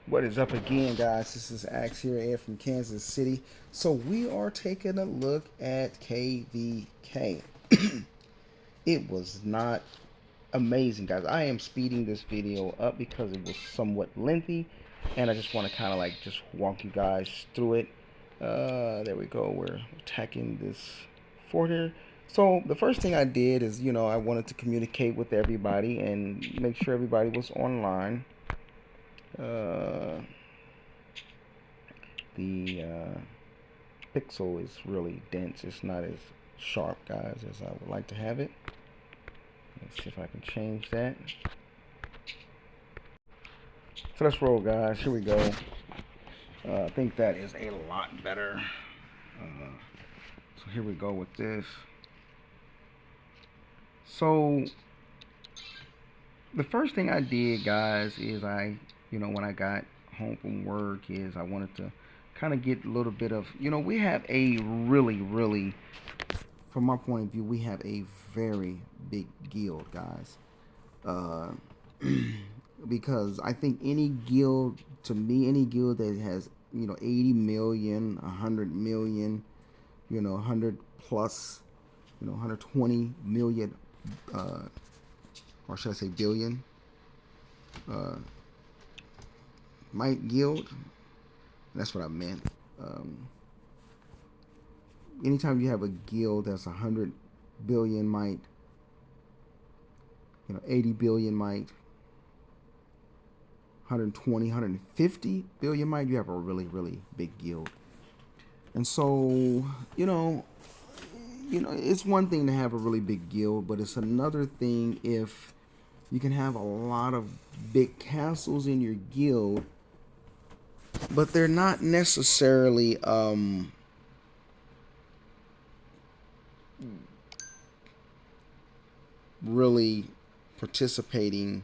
What is up again, guys? This is Axe here, Ed from Kansas City. So we are taking a look at KVK. It was not amazing, guys. I am speeding this video up because it was somewhat lengthy, and I just want to kind of like just walk you guys through it. There we go. We're attacking this fort here. So the first thing I did is, I wanted to communicate with everybody and make sure everybody was online. Uh, the pixel is really dense. It's not as sharp, guys, as I would like to have it. Let's see if I can change that. So let's roll, guys. Here we go. I think that is a lot better. So here we go with this. So the first thing I did, guys, is when I got home from work, is I wanted to kind of get a little bit of, we have a really, from my point of view, we have a very big guild, guys. Uh, because I think any guild, to me, any guild that has 80 million, 100 million, 100 plus, 120 million, or should I say billion, uh, might guild. That's what I meant. Anytime you have a guild that's 100 billion might, 80 billion might, 120, 150 billion might, you have a really big guild. And so, it's one thing to have a really big guild, but it's another thing if you can have a lot of big castles in your guild, but they're not necessarily really participating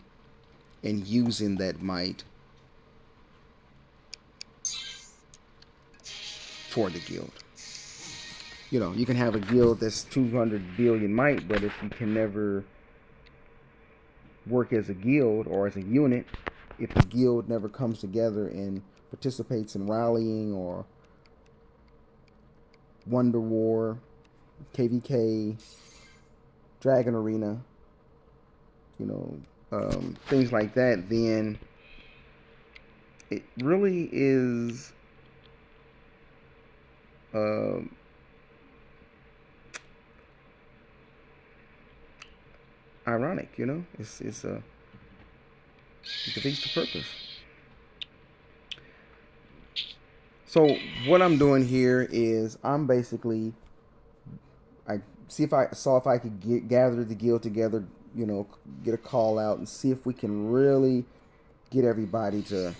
and using that might for the guild. You can have a guild that's 200 billion might, but if you can never work as a guild or as a unit, if the guild never comes together and participates in rallying or Wonder War, KVK, Dragon Arena, things like that, then it really is uh, ironic. It defeats the purpose. So what I'm doing here is I see if I could gather the guild together, get a call out and see if we can really get everybody to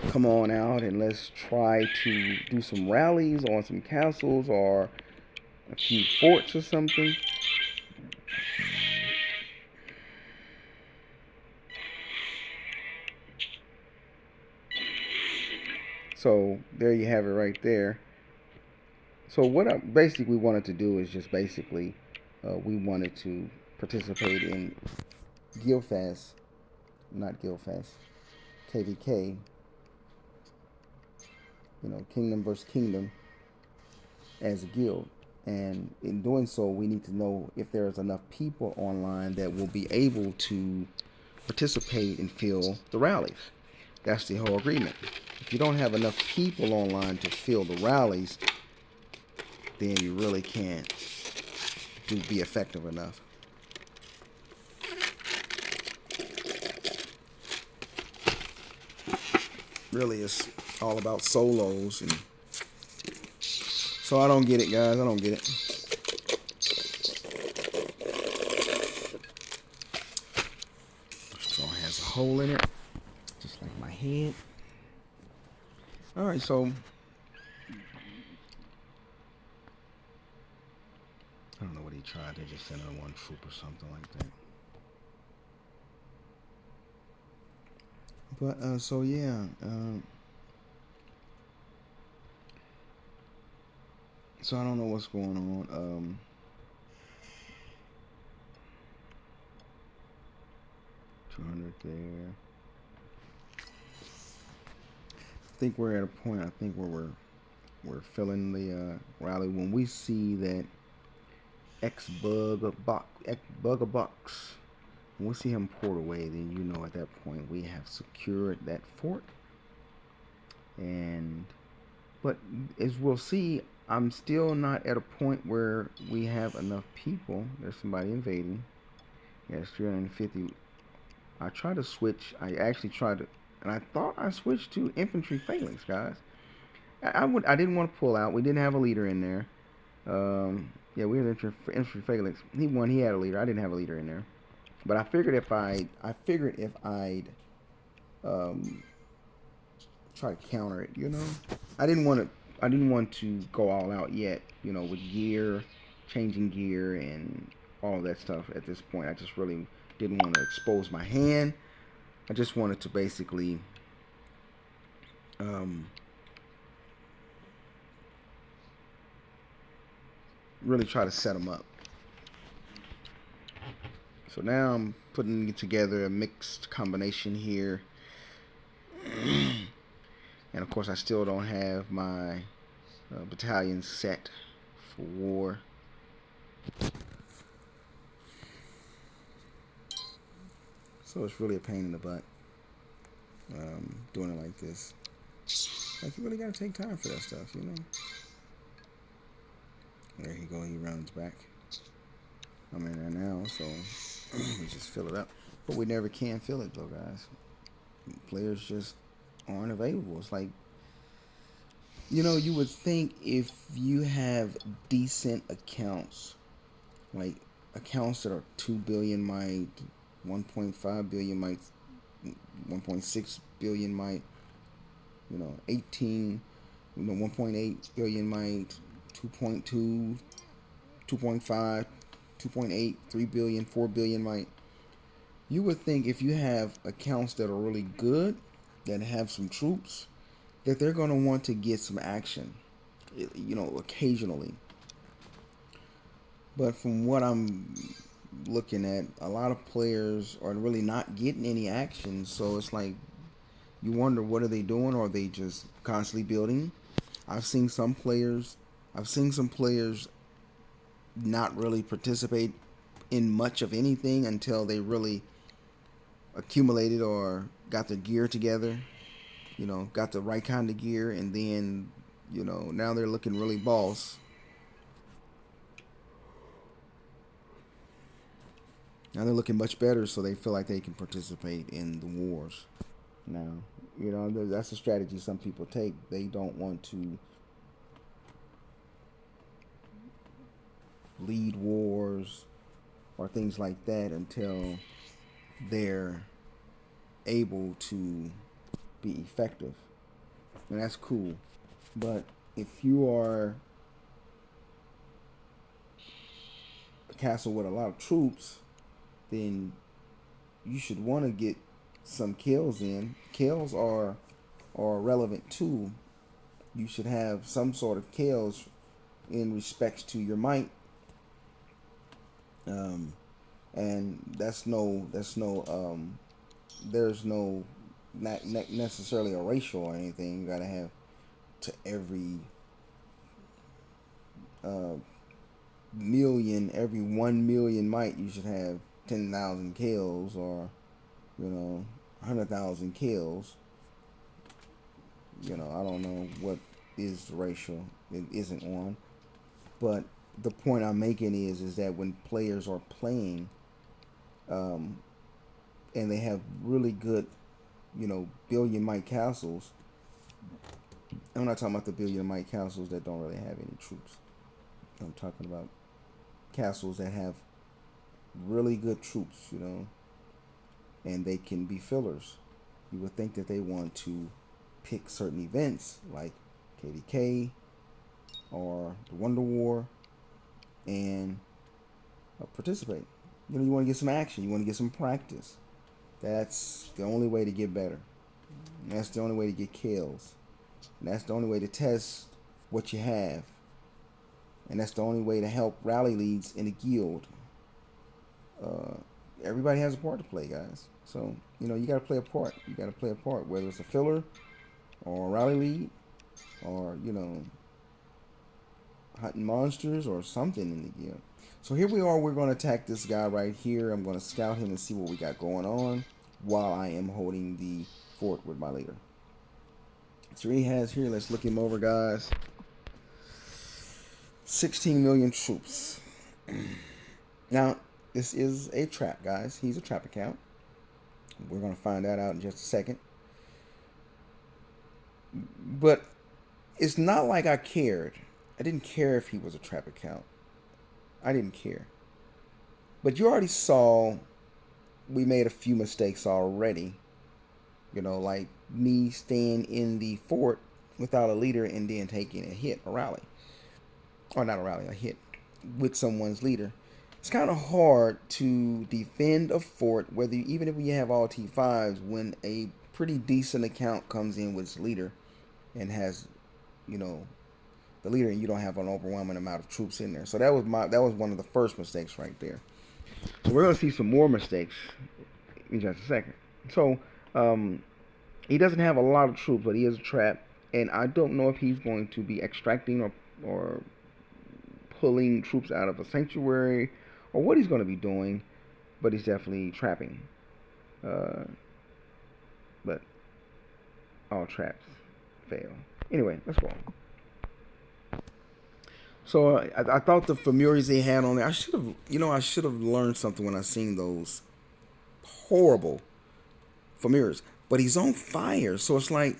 come on out and let's try to do some rallies on some castles or a few forts or something. So there you have it right there. So what I basically wanted to do is just basically we wanted to participate in Guildfest, not Guildfest, KVK, Kingdom versus Kingdom as a guild. And in doing so, we need to know if there's enough people online that will be able to participate and fill the rallies. That's the whole agreement. If you don't have enough people online to fill the rallies, then you really can't be effective enough. Really, it's all about solos, and so I don't get it, guys. I don't get it. So it has a hole in it, just like my head. All right, so I don't know what he tried. They just sent in one troop or something like that. But so yeah. So I don't know what's going on. 200 there. think we're at a point. I think where we're filling the rally when we see that X bug a box. When we see him port away, then you know at that point we have secured that fort. And but as we'll see, I'm still not at a point where we have enough people. There's somebody invading. Yes, 350. I tried to switch. I actually tried to, and I thought I switched to infantry phalanx, guys. I didn't want to pull out. We didn't have a leader in there. Yeah, we had infantry phalanx. He won. He had a leader. I didn't have a leader in there. But I figured if I'd um, try to counter it, I didn't want to. I didn't want to go all out yet, with gear, changing gear, and all of that stuff. At this point, I just really didn't want to expose my hand. I just wanted to basically um, really try to set them up. So now I'm putting together a mixed combination here. And of course, I still don't have my battalion set for war. So it's really a pain in the butt doing it like this. Like, you really gotta take time for that stuff, There you go, he runs back. I'm in there now, so we just fill it up. But we never can fill it though, guys. Players just aren't available. It's like, you would think if you have decent accounts, like accounts that are 2 billion might, 1.5 billion might, 1.6 billion might, 18, 1.8 billion might, 2.2, 2.5, 2.8, 3 billion, 4 billion might. You would think if you have accounts that are really good, that have some troops, that they're going to want to get some action, occasionally. But from what I'm looking at, a lot of players are really not getting any action. So it's like, you wonder, what are they doing? Or are they just constantly building? I've seen some players not really participate in much of anything until they really accumulated or got their gear together, got the right kind of gear, and then, now they're looking really boss. Now they're looking much better, so they feel like they can participate in the wars. Now, that's a strategy some people take. They don't want to lead wars or things like that until they're able to be effective. And that's cool. But if you are a castle with a lot of troops, then you should want to get some kills in. Kills are a relevant tool. You should have some sort of kills in respects to your might. And there's no not necessarily a ratio or anything. You gotta have to every every 1 million might, you should have 10,000 kills, or 100,000 kills. I don't know what is the ratio. It isn't one. But the point I'm making is that when players are playing, and they have really good, billion might castles. I'm not talking about the billion might castles that don't really have any troops. I'm talking about castles that have really good troops, and they can be fillers. You would think that they want to pick certain events like KVK or the Wonder War and participate. You want to get some action. You want to get some practice. That's the only way to get better. And that's the only way to get kills. And that's the only way to test what you have. And that's the only way to help rally leads in a guild. Everybody has a part to play, guys. So, you got to play a part. You got to play a part, whether it's a filler or rally lead, or hunting monsters or something in the gear. So here we are. We're going to attack this guy right here. I'm going to scout him and see what we got going on while I am holding the fort with my leader. So he has here. Let's look him over, guys. 16 million troops. Now, this is a trap, guys. He's a trap account. We're going to find that out in just a second. But it's not like I cared. I didn't care if he was a trap account. I didn't care. But you already saw we made a few mistakes already. Like me staying in the fort without a leader and then taking a hit, a rally. Or not a rally, a hit with someone's leader. It's kind of hard to defend a fort, even if we have all T5s, when a pretty decent account comes in with its leader and has, the leader, and you don't have an overwhelming amount of troops in there. So that was one of the first mistakes right there. So we're gonna see some more mistakes in just a second. So he doesn't have a lot of troops, but he is a trap, and I don't know if he's going to be extracting or pulling troops out of a sanctuary or what he's going to be doing, but he's definitely trapping. But all traps fail. Anyway, let's go on. So I thought the familiars they had on there, I should have learned something when I seen those horrible familiars. But he's on fire, so it's like,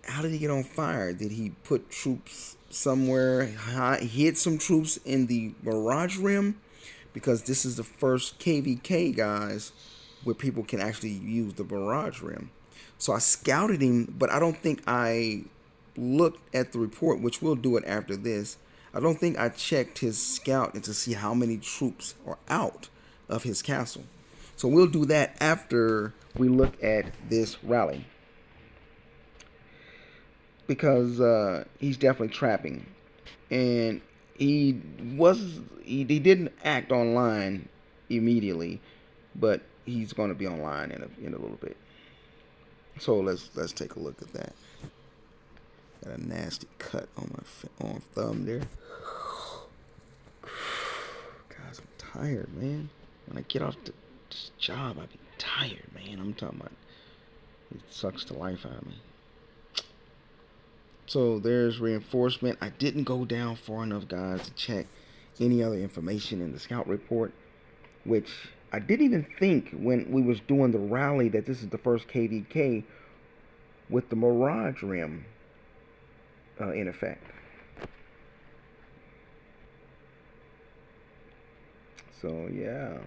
how did he get on fire? Did he put troops somewhere? Hid some troops in the Mirage Rim? Because this is the first KVK, guys, where people can actually use the Mirage Rim. So I scouted him, but I don't think I looked at the report, which we'll do it after this. I don't think I checked his scout to see how many troops are out of his castle. So we'll do that after we look at this rally. Because he's definitely trapping. And he didn't act online immediately, but he's going to be online in a little bit. So let's take a look at that. Got a nasty cut on my thumb there. Guys, I'm tired, man. When I get off this job, I be tired, man. I'm talking about, it sucks the life out of me. So there's reinforcement. I didn't go down far enough, guys, to check any other information in the scout report, which I didn't even think when we was doing the rally that this is the first KVK with the Mirage Rim in effect. So yeah,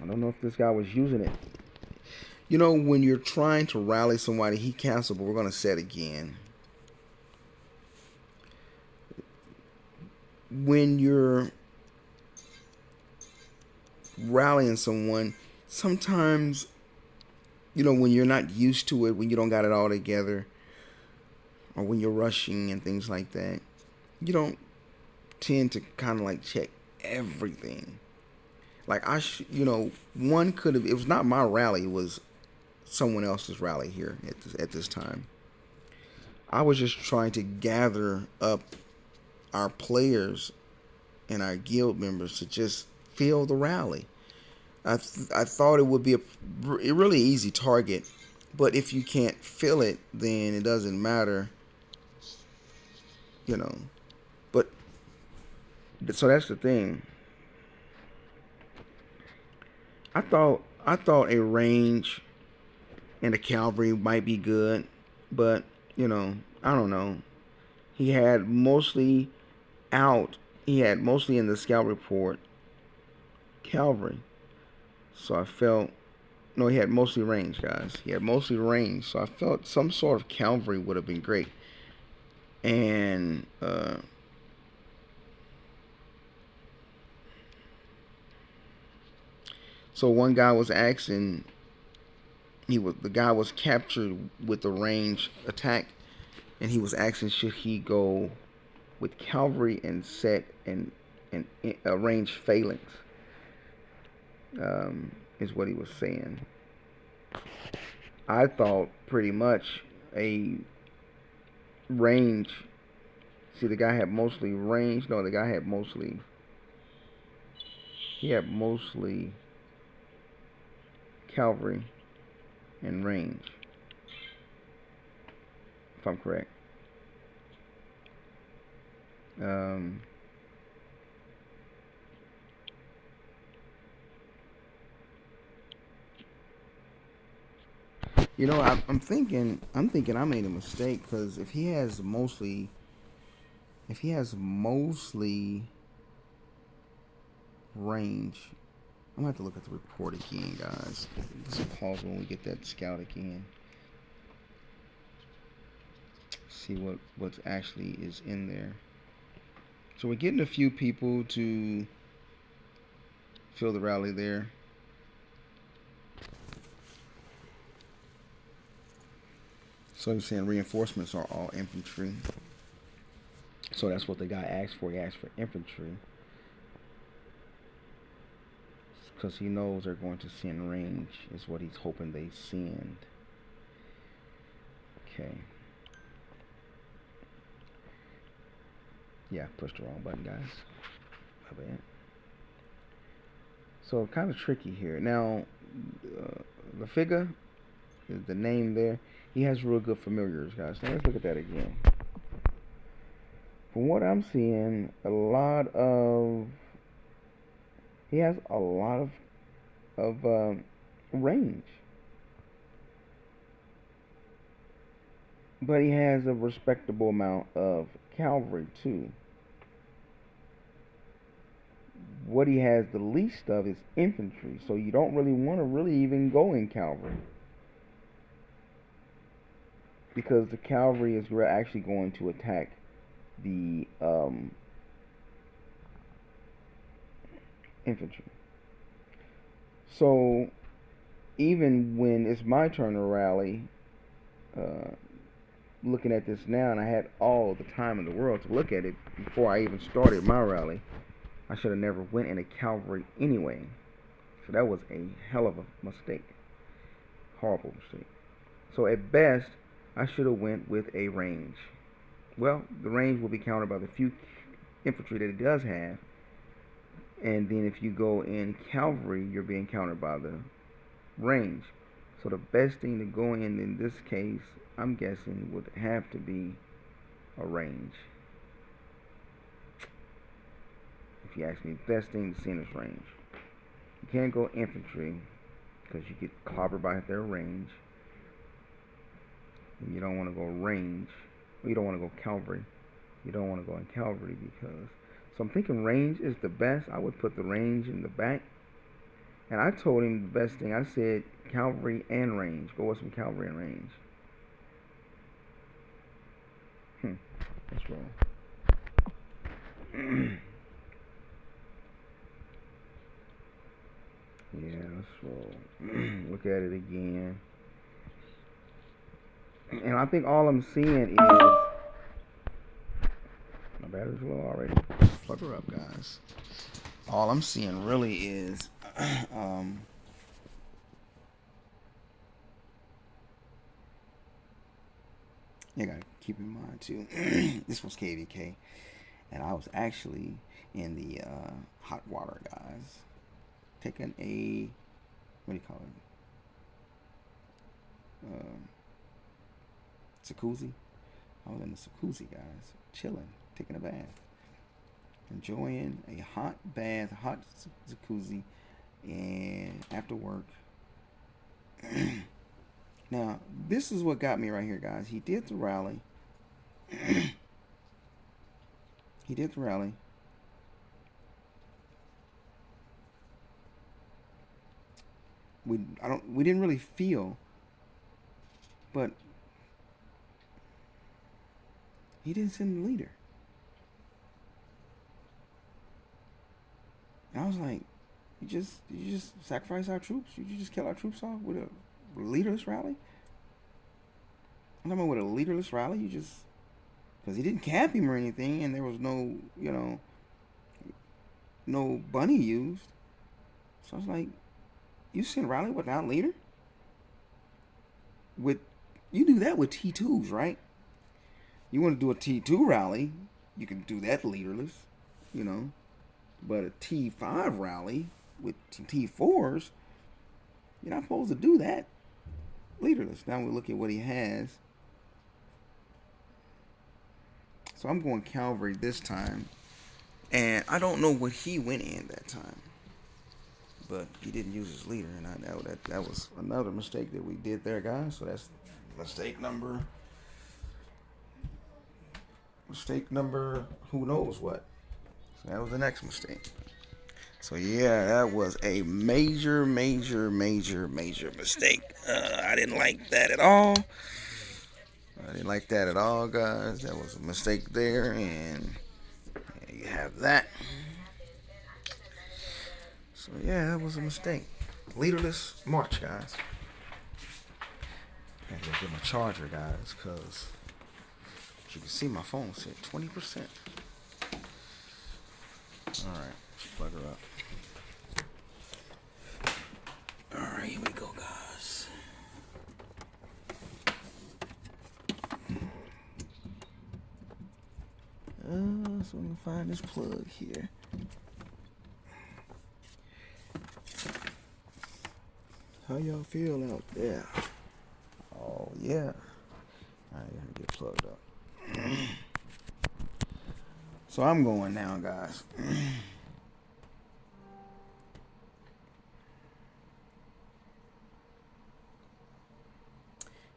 I don't know if this guy was using it. When you're trying to rally somebody, he canceled, but we're gonna set again. When you're rallying someone, sometimes, when you're not used to it, when you don't got it all together, or when you're rushing and things like that, you don't tend to kind of like check everything. Like one could have, it was not my rally, it was someone else's rally here at this time. I was just trying to gather up our players and our guild members to just fill the rally. I thought it would be a really easy target, but if you can't fill it, then it doesn't matter, But so that's the thing. I thought a range and a cavalry might be good, but I don't know. He had mostly in the scout report cavalry. So I felt, no, he had mostly range, guys. He had mostly range. So I felt some sort of cavalry would have been great. And so one guy was asking, the guy was captured with a range attack, and he was asking should he go with cavalry and set and range phalanx, is what he was saying. I thought pretty much a range. See, the guy had mostly range. No, the guy had mostly. He had mostly cavalry and range, if I'm correct. Um, I'm thinking I made a mistake because if he has mostly range, I'm gonna have to look at the report again, guys. Let's pause when we get that scout again. See what actually is in there. So we're getting a few people to fill the rally there. So he's saying reinforcements are all infantry. So that's what the guy asked for. He asked for infantry because he knows they're going to send range. Is what he's hoping they send. Okay. Yeah, pushed the wrong button, guys. My bad. So kind of tricky here. Now, the figure is the name there. He has real good familiars, guys. Now let's look at that again. From what I'm seeing, he has a lot of range, but he has a respectable amount of cavalry too. What he has the least of is infantry, so you don't really want to really even go in cavalry because the cavalry is actually going to attack the infantry. So even when it's my turn to rally, uh, looking at this now, and I had all the time in the world to look at it before I even started my rally, I should have never went in a cavalry anyway. So that was a hell of a mistake. Horrible mistake. So at best, I should have went with a range. Well, the range will be countered by the few infantry that it does have. And then if you go in cavalry, you're being countered by the range. So the best thing to go in this case, I'm guessing, would have to be a range. If you ask me, the best thing to send is range. You can't go infantry because you get clobbered by their range. And you don't want to go range. Well, you don't want to go cavalry. You don't want to go in cavalry because. So I'm thinking range is the best. I would put the range in the back. And I told him the best thing. I said cavalry and range. Go with some cavalry and range. That's wrong. Yeah, that's wrong. Look at it again. And I think all I'm seeing is my battery's low already. Plug her up, guys. All I'm seeing really is you gotta keep in mind too. This was KVK, and I was actually in the hot water, guys. Taking a what do you call it? Jacuzzi. I was in the jacuzzi, guys, chilling, taking a bath, enjoying a hot bath, hot jacuzzi, and after work. Now, this is what got me right here, guys. He did the rally. He did the rally. We didn't really feel, but he didn't send the leader. And I was like, you just sacrifice our troops? You just kill our troops off with a leaderless rally? I'm talking about with a leaderless rally. You just because he didn't cap him or anything, and there was no no bunny used. So I was like, you send rally without leader? with you do that with T2s, right? You want to do a T2 rally, you can do that leaderless, you know. But a T5 rally with T4s, you're not supposed to do that leaderless. Now we look at what he has. So I'm going Calvary this time. And I don't know what he went in that time. But he didn't use his leader. And that was another mistake that we did there, guys. So that's mistake number. Mistake number who knows what. So that was the next mistake. So yeah, that was a major mistake. I didn't like that at all. I didn't like that at all, guys. That was a mistake there, and you have that. So yeah, that was a mistake. Leaderless march, guys. I gotta go get my charger, guys, because as you can see, my phone said 20%. All right, let's plug her up. All right, here we go, guys. So we can find this plug here. How y'all feel out there? Oh yeah. All right, gotta get plugged up. So I'm going now, guys.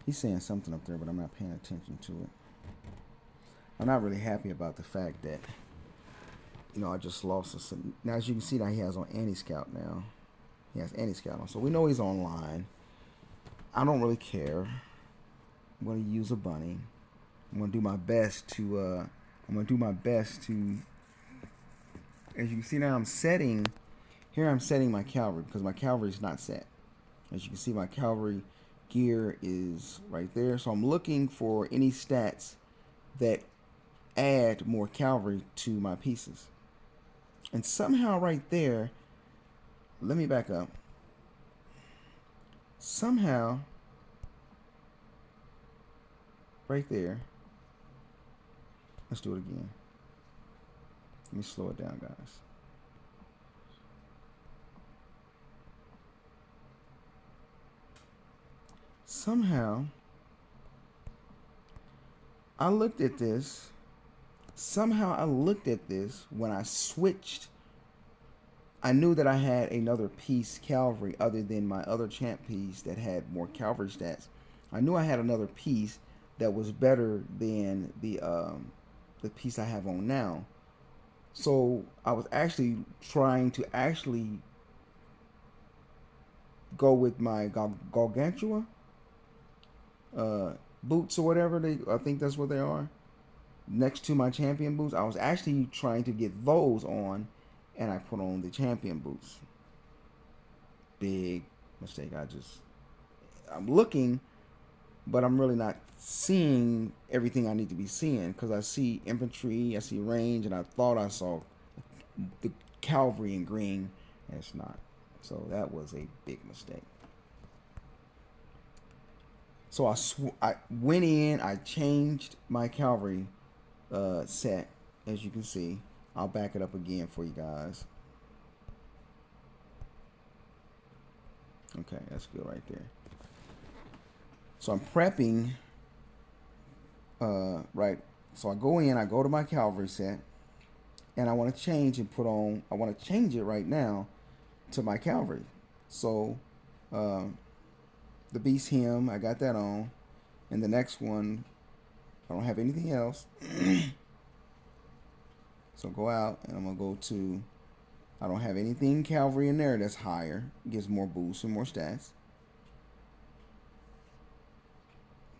He's saying something up there, but I'm not paying attention to it. I'm not really happy about the fact that, I just lost a. Now, as you can see, now he has on anti-scout now. He has anti-scout on, so we know he's online. I don't really care. I'm going to use a bunny. I'm going to do my best to. As you can see now, I'm setting my cavalry because my cavalry is not set. As you can see, my cavalry gear is right there. So I'm looking for any stats that add more cavalry to my pieces. And somehow right there, let me back up. Somehow, right there, let's do it again. Let me slow it down, guys. Somehow, I looked at this. When I switched. I knew that I had another piece cavalry other than my other champ piece that had more cavalry stats. I knew I had another piece that was better than the piece I have on now. So I was actually trying to go with my Gargantua boots or whatever I think that's what they are. Next to my champion boots, I was actually trying to get those on, and I put on the champion boots. Big mistake. I'm looking, but I'm really not seeing everything I need to be seeing because I see infantry, I see range, and I thought I saw the cavalry in green, and it's not. So that was a big mistake. So I went in, I changed my cavalry set, as you can see. I'll back it up again for you guys. Okay, that's good right there. So I'm prepping, right. So I go in, I go to my cavalry set, and I want to change and I want to change it right now to my cavalry. So the beast hymn, I got that on. And the next one, I don't have anything else. So go out, and I'm going to go to, I don't have anything cavalry in there that's higher. It gives more boosts and more stats.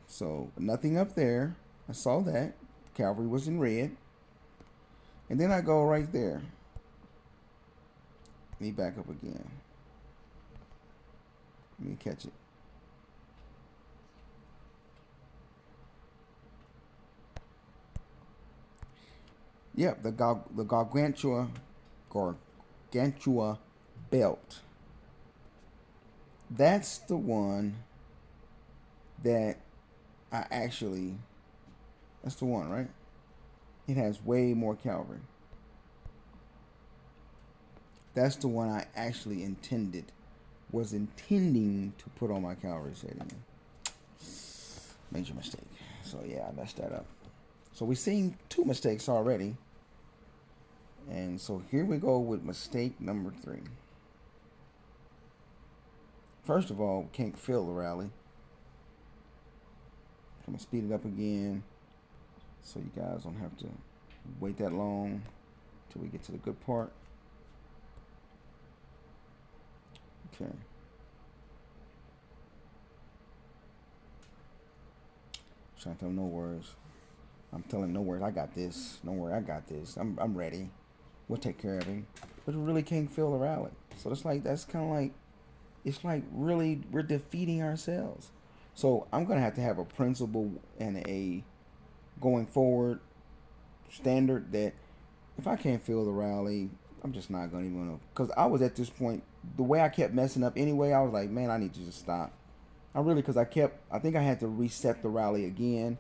So nothing up there. I saw that. Cavalry was in red. And then I go right there. Let me back up again. Let me catch it. Yep, the Gargantua belt. That's the one that I actually, that's the one, right? It has way more cavalry. That's the one I actually was intending to put on my cavalry setting. Major mistake. So yeah, I messed that up. So we're seeing two mistakes already. And so here we go with mistake number 3. First of all, can't feel the rally. I'm gonna speed it up again so you guys don't have to wait that long till we get to the good part. Okay. Trying to tell no words. I'm telling no words. I got this. Don't worry, I got this. I'm ready. We'll take care of him. But we really can't feel the rally. So it's like that's kind of like it's like really we're defeating ourselves. So I'm gonna have to have a principle and a going forward standard that if I can't feel the rally, I'm just not gonna even know. Because I was at this point, the way I kept messing up anyway, I was like, man, I need to just stop. Because I think I had to reset the rally again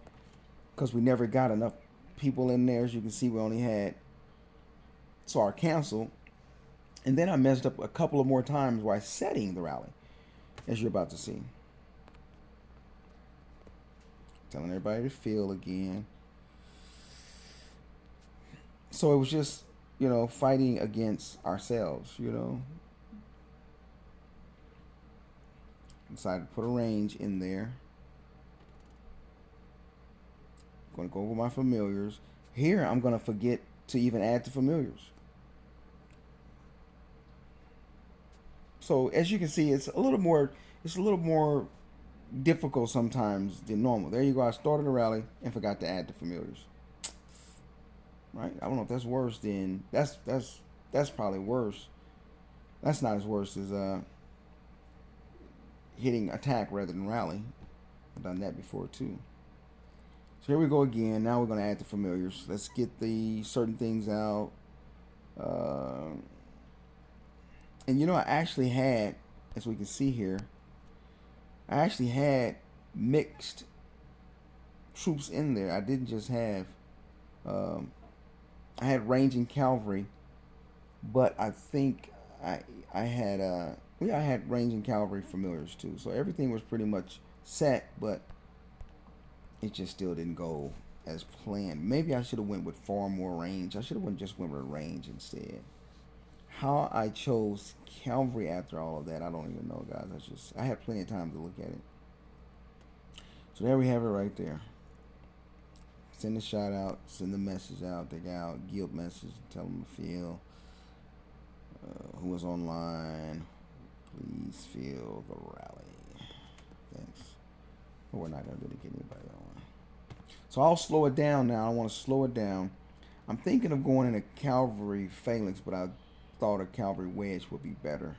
because we never got enough people in there. As you can see, we only had, so I canceled. And then I messed up a couple of more times while setting the rally, as you're about to see. Telling everybody to feel again. So it was just, fighting against ourselves, Decided to put a range in there. Going to go over my familiars. Here, I'm going to forget to even add the familiars. So as you can see, it's a little more difficult sometimes than normal. There you go. I started a rally and forgot to add the familiars. Right? I don't know if that's worse than that's probably worse. That's not as worse as hitting attack rather than rally. I've done that before too. So here we go again. Now we're going to add the familiars. Let's get the certain things out. And I actually had, as we can see here, I actually had mixed troops in there. I didn't just have, I had ranging cavalry, but I think I had, I had ranging cavalry familiars too. So everything was pretty much set, but it just still didn't go as planned. Maybe I should have went with far more range. I should have just went with range instead. How I chose cavalry after all of that, I don't even know, guys. I had plenty of time to look at it. So there we have it right there. Send the shot out, send the message out, take out, guild message, tell them to feel. Who was online, please feel the rally. Thanks. But we're not going to really get anybody on. So I'll slow it down now. I want to slow it down. I'm thinking of going in a cavalry phalanx, but I thought a cavalry wedge would be better.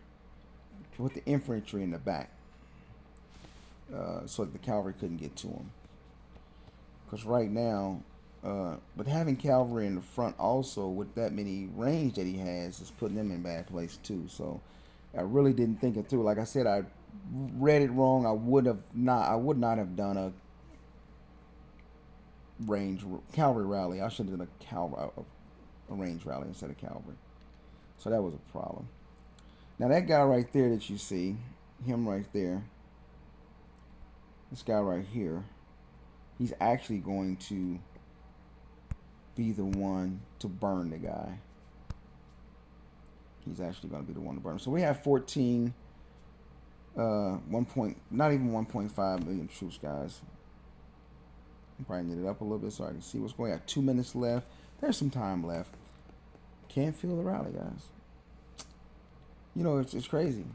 Put the infantry in the back so that the cavalry couldn't get to them. Because right now, but having cavalry in the front also with that many range that he has is putting them in bad place too. So I really didn't think it through. Like I said, I read it wrong. I would not have done a range cavalry rally. I should have done a range rally instead of cavalry. So that was a problem. Now that guy right there that you see, him right there, this guy right here, he's actually going to be the one to burn the guy. He's actually going to be the one to burn him. So we have 14, not even 1.5 million troops, guys. I'm probably get it up a little bit so I can see what's going on. 2 minutes left. There's some time left. Can't feel the rally, guys. It's crazy.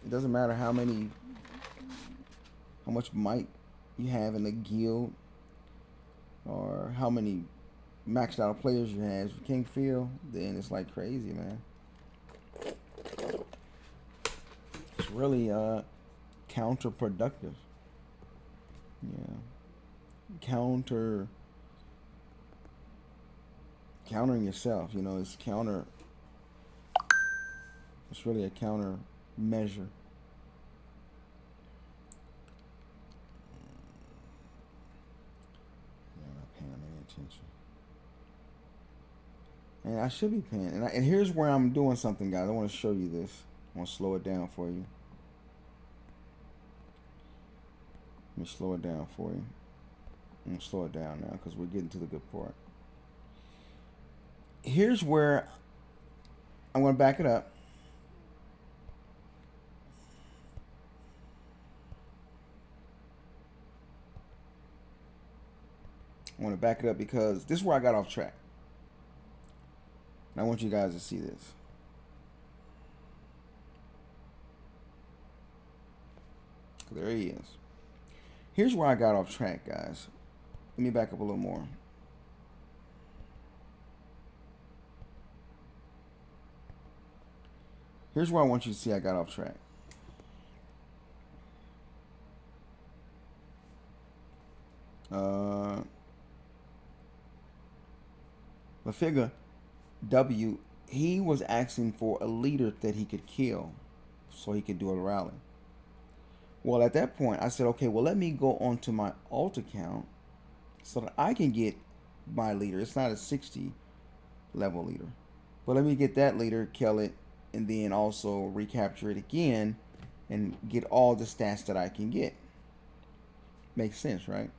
It doesn't matter how much might you have in the guild or how many maxed out players you have. If you can't feel, then it's like crazy, man. It's really counterproductive. Yeah. Countering yourself, it's really a counter measure. attention. And I should be paying. And here's where I'm doing something, guys. I want to show you this. I want to slow it down for you. Let me slow it down for you. I'm going to slow it down now because we're getting to the good part. Here's where I'm going to back it up. I want to back it up because this is where I got off track. And I want you guys to see this. There he is. Here's where I got off track, guys. Let me back up a little more. Here's where I want you to see I got off track. The figure W, he was asking for a leader that he could kill so he could do a rally. Well, at that point, I said, okay, well, let me go onto my alt account so that I can get my leader. It's not a 60 level leader, but let me get that leader, kill it, and then also recapture it again and get all the stats that I can get. Makes sense, right?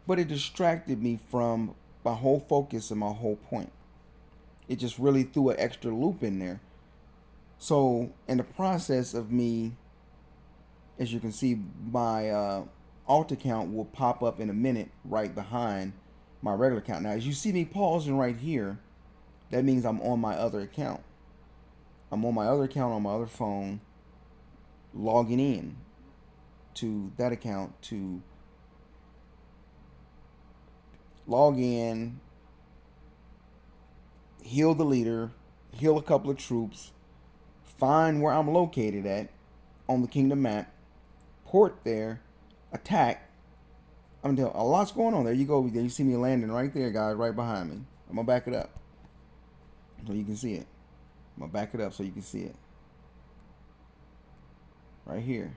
But it distracted me from my whole focus and my whole point. It just really threw an extra loop in there. So in the process of me, as you can see, my alt account will pop up in a minute right behind my regular account. Now, as you see me pausing right here, that means I'm on my other account. I'm on my other account on my other phone, logging in to that account to log in, heal the leader, heal a couple of troops, find where I'm located at on the kingdom map, port there, attack. I'm telling you, a lot's going on. There you go. There you see me landing right there, guys, right behind me. I'm gonna back it up so you can see it. I'm gonna back it up so you can see it. Right here.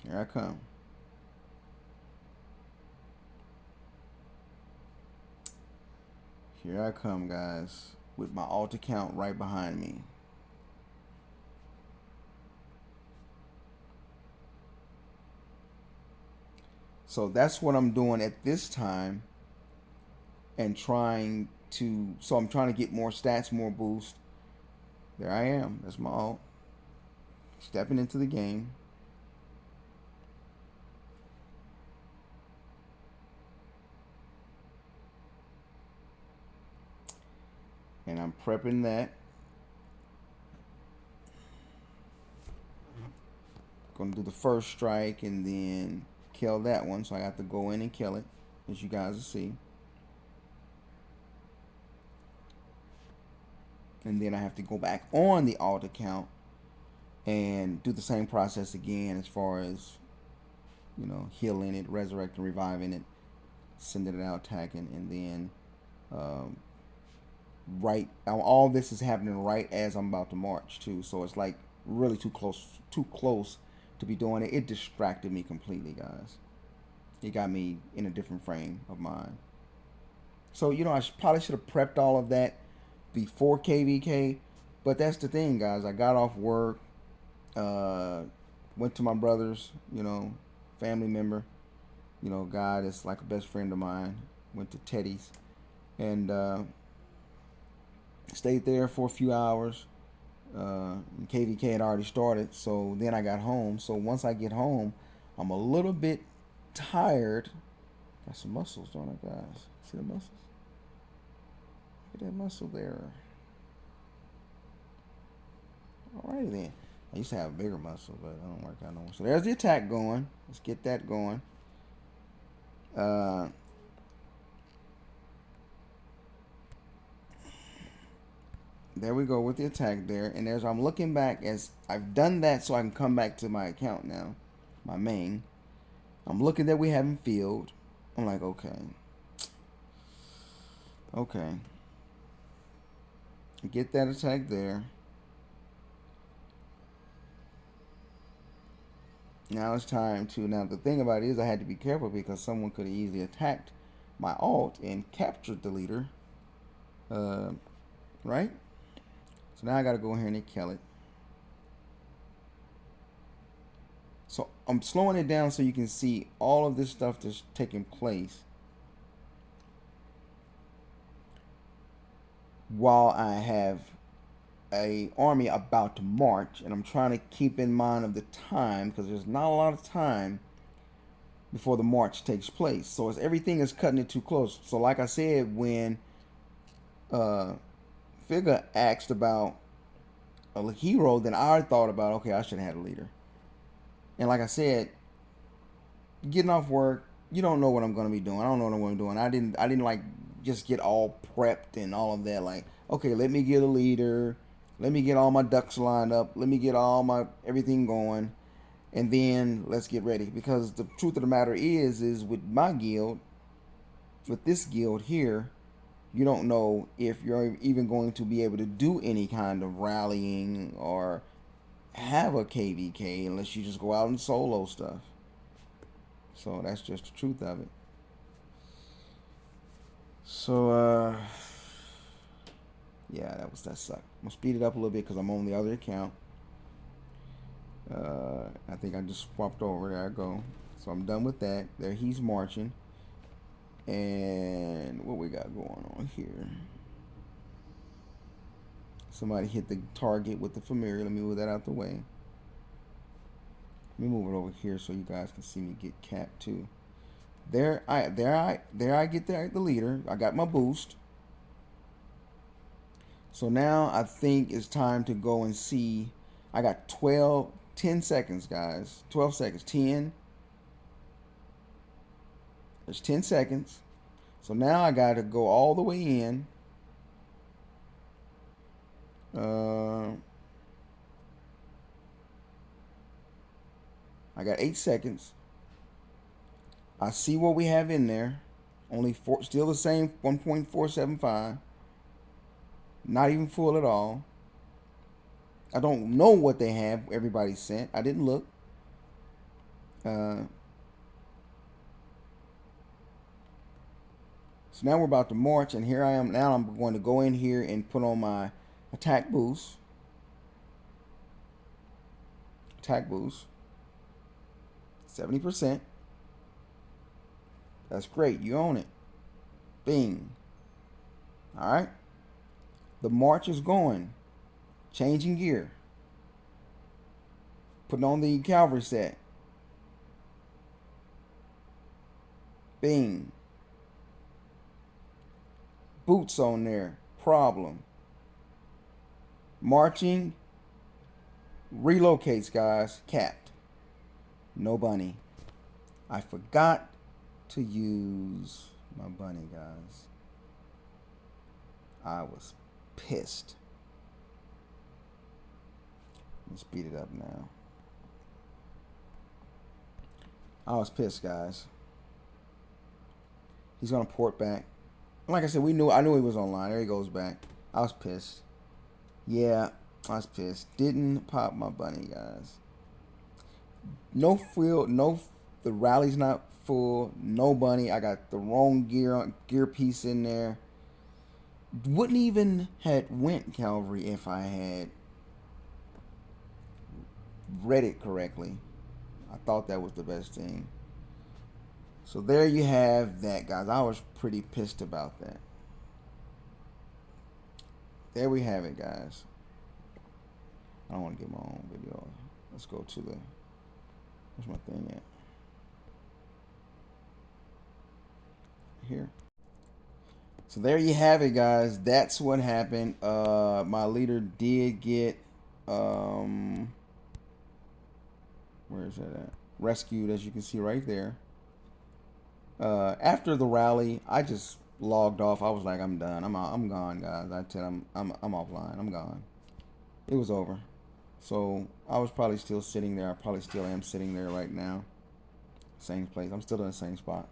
Here I come. Here I come, guys, with my alt account right behind me. So that's what I'm doing at this time, and trying to, so I'm trying to get more stats, more boost. There I am. That's my alt. Stepping into the game. And I'm prepping that. Gonna do the first strike and then kill that one. So I have to go in and kill it, as you guys will see. And then I have to go back on the alt account and do the same process again, as far as, you know, healing it, resurrecting, reviving it, sending it out, attacking, and then right, all this is happening right as I'm about to march too. So it's like really too close to be doing it. It distracted me completely, guys. It got me in a different frame of mind. So, you know, I probably should have prepped all of that before KVK, but that's the thing, guys. I got off work, went to my brother's, you know, family member, you know, guy that's like a best friend of mine. Went to Teddy's and stayed there for a few hours. KVK had already started, so then I got home. So once I get home, I'm a little bit tired. Got some muscles, don't I, guys? See the muscles? Look at that muscle there. Alrighty then. I used to have a bigger muscle, but I don't work out no more. So there's the attack going. Let's get that going. There we go with the attack there. And as I'm looking back, as I've done that so I can come back to my account now, my main. I'm looking that we haven't filled. I'm like, okay. Okay. Get that attack there. Now it's time to. Now the thing about it is, I had to be careful because someone could have easily attacked my alt and captured the leader. Uh, right? So now I got to go here and kill it. So I'm slowing it down so you can see all of this stuff that's taking place while I have a army about to march, and I'm trying to keep in mind of the time because there's not a lot of time before the march takes place. So as everything is cutting it too close. So like I said, when uh, Figure asked about a hero, then I thought about, okay, I should have had a leader. And like I said, getting off work, you don't know what I'm gonna be doing. I don't know what I'm gonna be doing. I didn't like just get all prepped and all of that. Like, okay, let me get a leader, let me get all my ducks lined up, let me get all my everything going, and then let's get ready. Because the truth of the matter is with my guild, with this guild here, you don't know if you're even going to be able to do any kind of rallying or have a KVK unless you just go out and solo stuff. So that's just the truth of it. So yeah, that sucked. I'm gonna speed it up a little bit because I'm on the other account. I think I just swapped over. There I go. So I'm done with that. There he's marching. And what we got going on here? Somebody hit the target with the familiar. Let me move that out the way. Let me move it over here so you guys can see me get capped too. There I get the leader. I got my boost. So now I think it's time to go and see. I got 10 seconds, guys. 12 seconds. 10. There's 10 seconds. So now I got to go all the way in. I got 8 seconds. I see what we have in there. Only four, still the same 1.475. Not even full at all. I don't know what they have. Everybody sent. I didn't look. So now we're about to march, and here I am. Now I'm going to go in here and put on my attack boost. Attack boost. 70%. That's great. You own it. Bing. All right. The march is going. Changing gear. Putting on the cavalry set. Bing. Boots on there. Problem. Marching. Relocates, guys. Capped. No bunny. I forgot to use my bunny, guys. I was pissed. Let's speed it up now. I was pissed, guys. He's gonna port back. Like I said, I knew he was online. There he goes back. I was pissed. Yeah, I was pissed. Didn't pop my bunny, guys. No fuel, the rally's not full, no bunny. I got the wrong gear piece in there. Wouldn't even had went cavalry if I had read it correctly. I thought that was the best thing. So there you have that, guys. I was pretty pissed about that. There we have it, guys. I don't want to get my own video. Let's go to the... Where's my thing at? Here. So there you have it, guys. That's what happened. My leader did get... where is that at? Rescued, as you can see right there. After the rally, I just logged off. I was like, I'm done. I'm gone, guys. I said I'm offline. I'm gone. It was over. So I was probably still sitting there. I probably still am sitting there right now. Same place. I'm still in the same spot.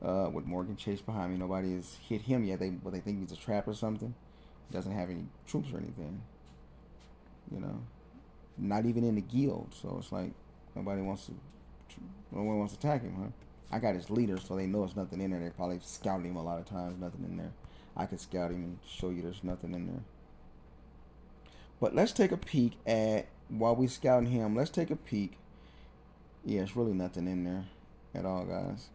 With Morgan Chase behind me. Nobody has hit him yet. They think he's a trap or something. He doesn't have any troops or anything. You know, not even in the guild. So it's like, Nobody wants to. No one wants to attack him, huh? I got his leader, so they know there's nothing in there. They probably scouted him a lot of times. Nothing in there. I could scout him and show you there's nothing in there. But let's take a peek at while we scouting him. Let's take a peek. Yeah, it's really nothing in there at all, guys.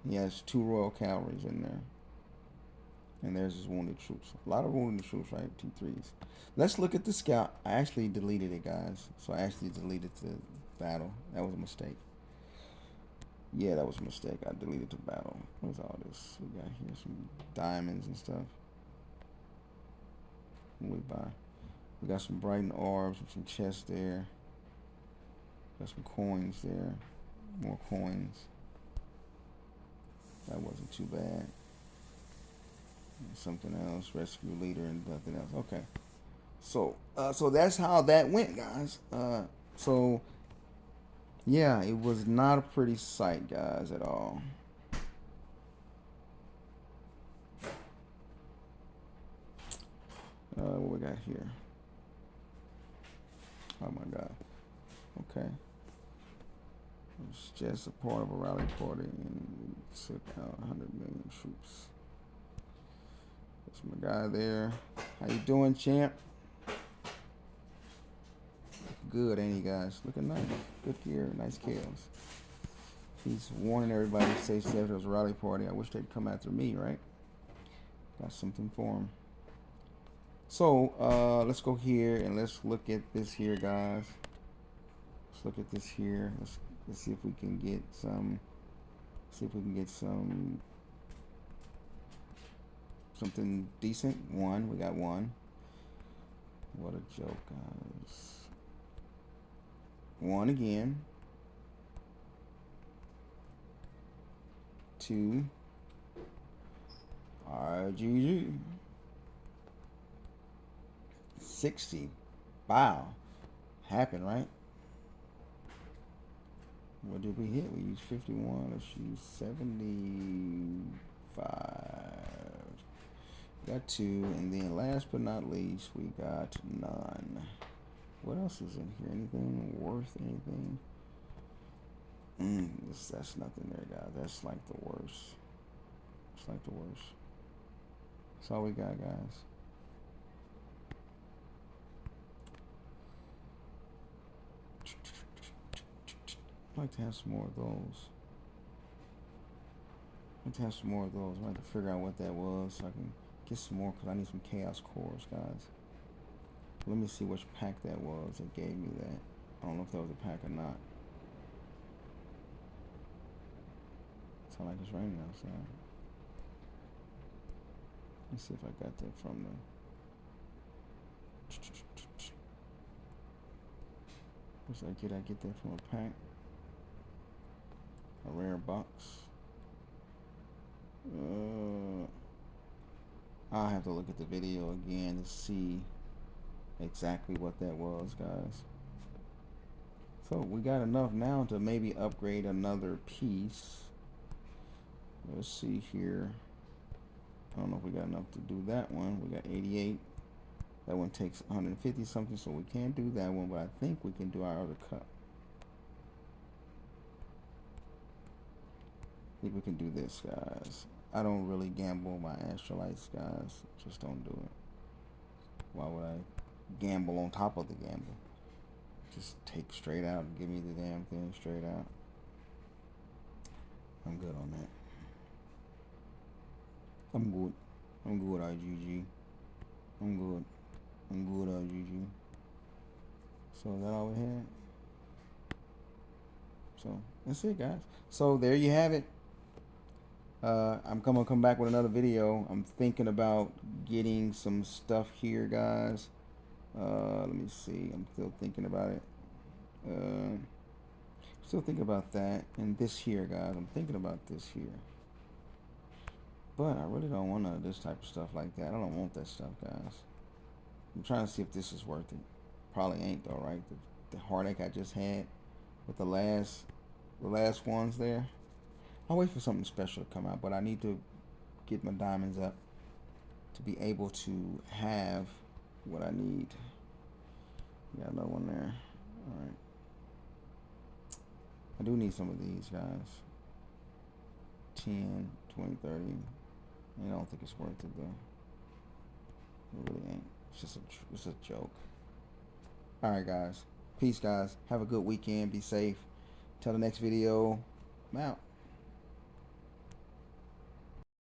He has 2 Royal Cavalries in there. And there's his wounded troops. A lot of wounded troops, right? T3s. Let's look at the scout. I actually deleted it, guys. So I actually deleted the battle. That was a mistake. Yeah, that was a mistake. I deleted the battle. What's all this? We got here some diamonds and stuff. What we buy? We got some Brighton orbs, some chests there. Got some coins there. More coins. That wasn't too bad. Something else, rescue leader and nothing else. Okay, so that's how that went, guys. So yeah, it was not a pretty sight, guys, at all. What we got here? Oh my God. Okay, it's just a part of a rally party, and we took out 100 million troops. That's my guy there. How you doing, champ? Good, ain't he, guys? Looking nice. Good gear, nice kills. He's warning everybody to stay safe. There's a rally party. I wish they'd come after me, right? Got something for him. So, let's go here and let's look at this here, guys. Let's look at this here. Let's see if we can get some. See if we can get some. Something decent. One. We got one. What a joke, guys. One again. 2. RGG. 60. Wow. Happened, right? What did we hit? We used 51. Let's use 75. Got 2. And then last but not least, we got none. What else is in here? Anything worth anything? That's nothing there, guys. That's like the worst. It's like the worst. That's all we got, guys. I'd like to have some more of those. I'd like to have some more of those. I have to figure out what that was so I can get some more, because I need some chaos cores, guys. Let me see which pack that was that gave me that. I don't know if that was a pack or not. It's not like it's raining outside. Let's see if I got that from the. What's that? Did I get that from a pack? A rare box. I'll have to look at the video again to see exactly what that was, guys. So we got enough now to maybe upgrade another piece. Let's see here. I don't know if we got enough to do that one. We got 88. That one takes 150 something, so we can't do that one, but I think we can do our other cup. I think we can do this, guys. I don't really gamble my astrolites, guys. Just don't do it. Why would I gamble on top of the gamble? Just take straight out and give me the damn thing straight out. I'm good on that. I'm good. I'm good, IGG. I'm good. I'm good, IGG. So is that all we had? So that's it, guys. So there you have it. I'm gonna come back with another video. I'm thinking about getting some stuff here, guys. Let me see. I'm still thinking about it. Still thinking about that. And this here, guys. I'm thinking about this here. But I really don't want this type of stuff like that. I don't want that stuff, guys. I'm trying to see if this is worth it. Probably ain't though, right? The heartache I just had with the last ones there. I'll wait for something special to come out, but I need to get my diamonds up to be able to have what I need. Got another one there. All right. I do need some of these, guys. 10, 20, 30. I don't think it's worth it though. It really ain't. It's a joke. All right, guys. Peace, guys. Have a good weekend. Be safe. Till the next video. I'm out.